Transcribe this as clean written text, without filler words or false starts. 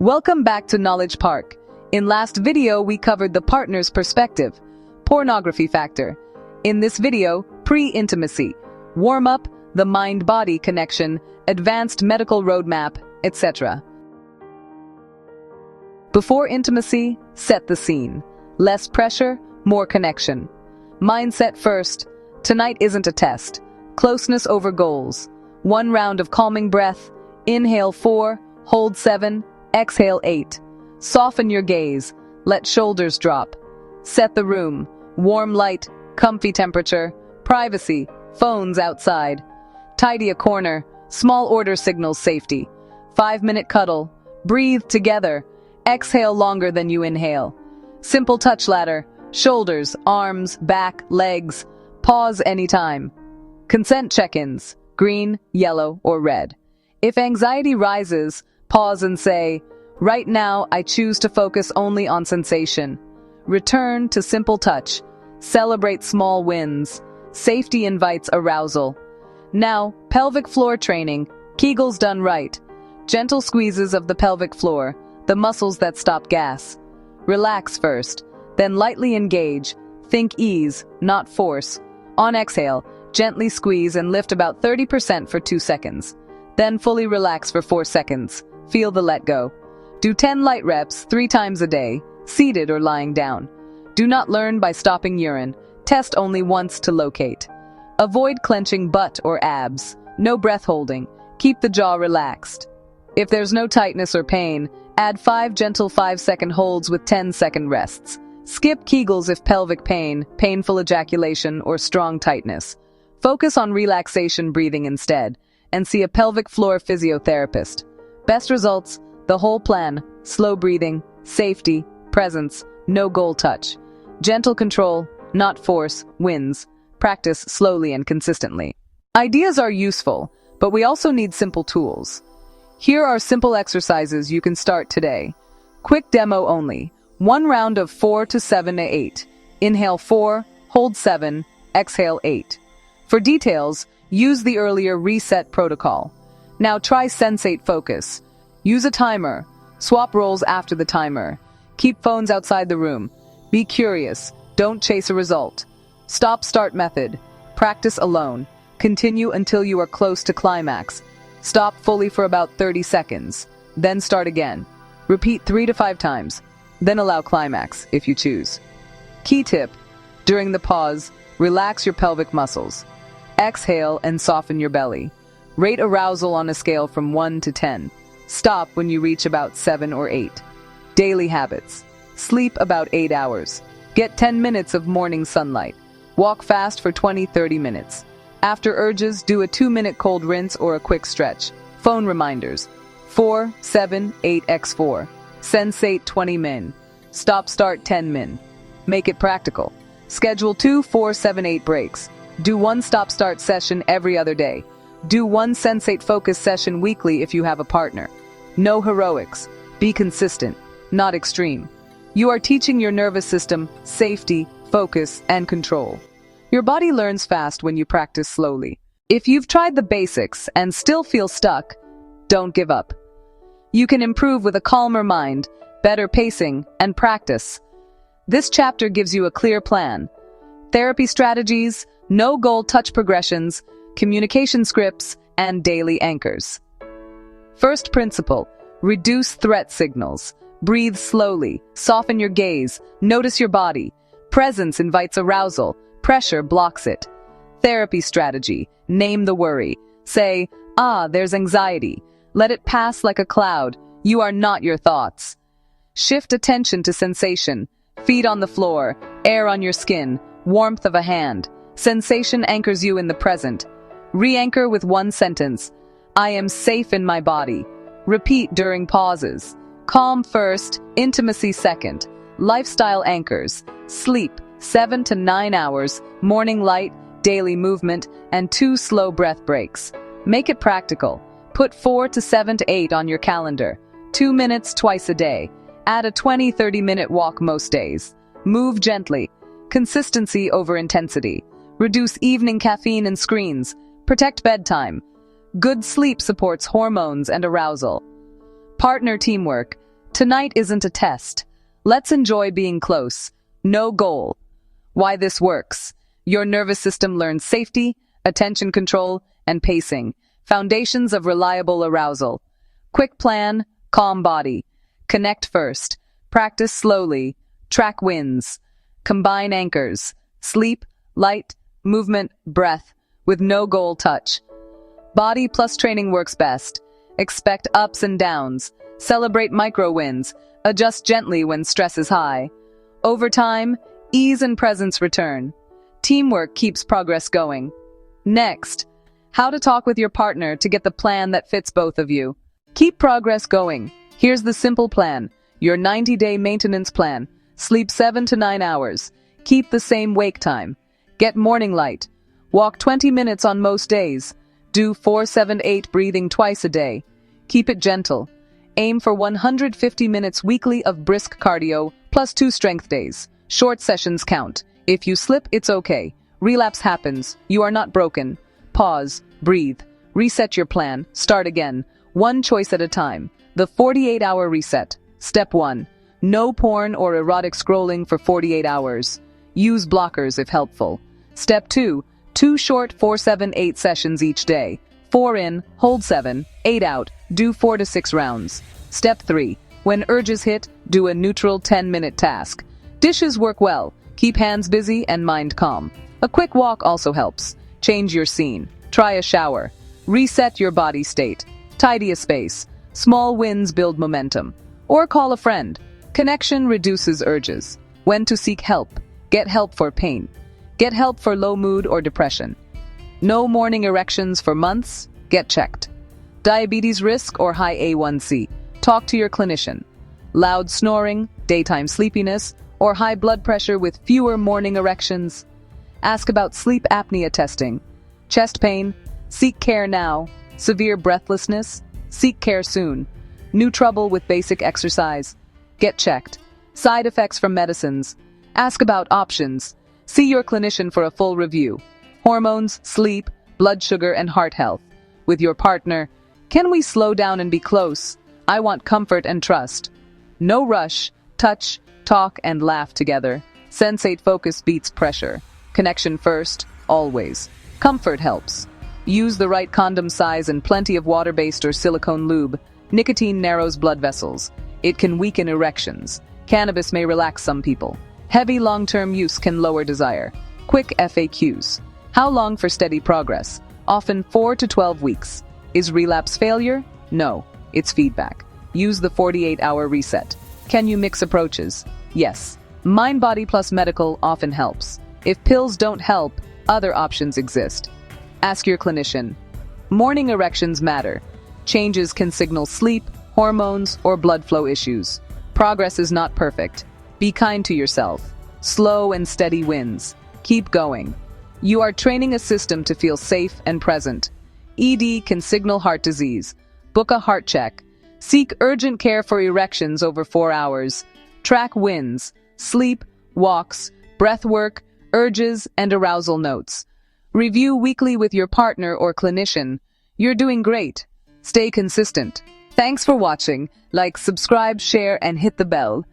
Welcome back to Knowledge Park. In last video, we covered the partner's perspective, pornography factor. In this video, pre-intimacy, warm-up, the mind-body connection, advanced medical roadmap, etc. Before intimacy, set the scene. Less pressure, more connection. Mindset first. Tonight isn't a test. Closeness over goals. 1 round of calming breath. Inhale 4, hold 7, exhale 8. Soften your gaze. Let shoulders drop. Set the room. Warm light, comfy temperature, privacy, phones outside. Tidy a corner. Small order signals safety. 5-minute cuddle. Breathe together. Exhale longer than you inhale. Simple touch ladder. Shoulders, arms, back, legs. Pause anytime. Consent check-ins. Green, yellow, or red. If anxiety rises, pause and say, "Right now, I choose to focus only on sensation." Return to simple touch. Celebrate small wins. Safety invites arousal. Now, pelvic floor training. Kegels done right. Gentle squeezes of the pelvic floor, the muscles that stop gas. Relax first, then lightly engage. Think ease, not force. On exhale, gently squeeze and lift about 30% for 2 seconds. Then fully relax for 4 seconds. Feel the let go. Do 10 light reps 3 times a day, seated or lying down. Do not learn by stopping urine. Test only once to locate. Avoid clenching butt or abs. No breath holding. Keep the jaw relaxed. If there's no tightness or pain, add 5 gentle 5-second holds with 10-second rests. Skip Kegels if pelvic pain, painful ejaculation, or strong tightness. Focus on relaxation breathing instead, and see a pelvic floor physiotherapist. Best results, the whole plan, slow breathing, safety, presence, no goal touch. Gentle control, not force, wins. Practice slowly and consistently. Ideas are useful, but we also need simple tools. Here are simple exercises you can start today. Quick demo only. 1 round of 4 to 7 to 8. Inhale 4, hold 7, exhale 8. For details, use the earlier reset protocol. Now try sensate focus. Use a timer. Swap roles after the timer. Keep phones outside the room. Be curious. Don't chase a result. Stop-start method. Practice alone. Continue until you are close to climax. Stop fully for about 30 seconds. Then start again. Repeat 3 to 5 times. Then allow climax, if you choose. Key tip. During the pause, relax your pelvic muscles. Exhale and soften your belly. Rate arousal on a scale from 1 to 10. Stop when you reach about 7 or 8. Daily habits. Sleep about 8 hours. Get 10 minutes of morning sunlight. Walk fast for 20-30 minutes. After urges, do a 2-minute cold rinse or a quick stretch. Phone reminders. 4, 7, 8x4. Sensate 20 min. Stop-start 10 min. Make it practical. Schedule 2, 4, 7, 8 breaks. Do 1 stop-start session every other day. Do 1 sensate focus session weekly if you have a partner. No heroics. Be consistent, not extreme. You are teaching your nervous system safety, focus, and control. Your body learns fast when you practice slowly. If you've tried the basics and still feel stuck, don't give up. You can improve with a calmer mind, better pacing, and practice. This chapter gives you a clear plan. Therapy strategies, no-goal touch progressions, communication scripts, and daily anchors. First principle, reduce threat signals. Breathe slowly, soften your gaze, notice your body. Presence invites arousal, pressure blocks it. Therapy strategy, name the worry. Say, there's anxiety. Let it pass like a cloud. You are not your thoughts. Shift attention to sensation. Feet on the floor, air on your skin, warmth of a hand. Sensation anchors you in the present. Re-anchor with 1 sentence. I am safe in my body. Repeat during pauses. Calm first, intimacy second. Lifestyle anchors. Sleep, 7 to 9 hours, morning light, daily movement, and 2 slow breath breaks. Make it practical. Put 4 to 7 to 8 on your calendar. 2 minutes twice a day. Add a 20-30 minute walk most days. Move gently. Consistency over intensity. Reduce evening caffeine and screens. Protect bedtime. Good sleep supports hormones and arousal. Partner teamwork. Tonight isn't a test. Let's enjoy being close. No goal. Why this works. Your nervous system learns safety, attention control, and pacing. Foundations of reliable arousal. Quick plan, calm body. Connect first. Practice slowly. Track wins. Combine anchors. Sleep, light, movement, breath, with no goal touch. Body plus training works best. Expect ups and downs. Celebrate micro wins. Adjust gently when stress is high. Over time, ease and presence return. Teamwork keeps progress going. Next, how to talk with your partner to get the plan that fits both of you. Keep progress going. Here's the simple plan. Your 90-day maintenance plan. Sleep 7 to 9 hours. Keep the same wake time. Get morning light. Walk 20 minutes on most days. Do 4-7-8 breathing twice a day. Keep it gentle. Aim for 150 minutes weekly of brisk cardio, plus 2 strength days. Short sessions count. If you slip, it's okay. Relapse happens. You are not broken. Pause. Breathe. Reset your plan. Start again. One choice at a time. The 48-hour reset. Step 1. No porn or erotic scrolling for 48 hours. Use blockers if helpful. Step 2. 2 short 4-7-8 sessions each day. 4 in, hold 7, 8 out, do 4 to 6 rounds. Step 3. When urges hit, do a neutral 10-minute task. Dishes work well. Keep hands busy and mind calm. A quick walk also helps. Change your scene. Try a shower. Reset your body state. Tidy a space. Small wins build momentum. Or call a friend. Connection reduces urges. When to seek help. Get help for pain. Get help for low mood or depression. No morning erections for months? Get checked. Diabetes risk or high A1C? Talk to your clinician. Loud snoring, daytime sleepiness, or high blood pressure with fewer morning erections? Ask about sleep apnea testing. Chest pain? Seek care now. Severe breathlessness? Seek care soon. New trouble with basic exercise? Get checked. Side effects from medicines? Ask about options. See your clinician for a full review. Hormones, sleep, blood sugar, and heart health. With your partner, can we slow down and be close? I want comfort and trust. No rush. Touch, talk, and laugh together. Sensate focus beats pressure. Connection first, always. Comfort helps. Use the right condom size and plenty of water-based or silicone lube. Nicotine narrows blood vessels. It can weaken erections. Cannabis may relax some people. Heavy long-term use can lower desire. Quick FAQs. How long for steady progress? Often 4 to 12 weeks. Is relapse failure? No, it's feedback. Use the 48-hour reset. Can you mix approaches? Yes. Mind, body plus medical often helps. If pills don't help, other options exist. Ask your clinician. Morning erections matter. Changes can signal sleep, hormones, or blood flow issues. Progress is not perfect. Be kind to yourself. Slow and steady wins. Keep going. You are training a system to feel safe and present. ED can signal heart disease. Book a heart check. Seek urgent care for erections over 4 hours. Track wins, sleep, walks, breath work, urges, and arousal notes. Review weekly with your partner or clinician. You're doing great. Stay consistent. Thanks for watching. Like, subscribe, share, and hit the bell.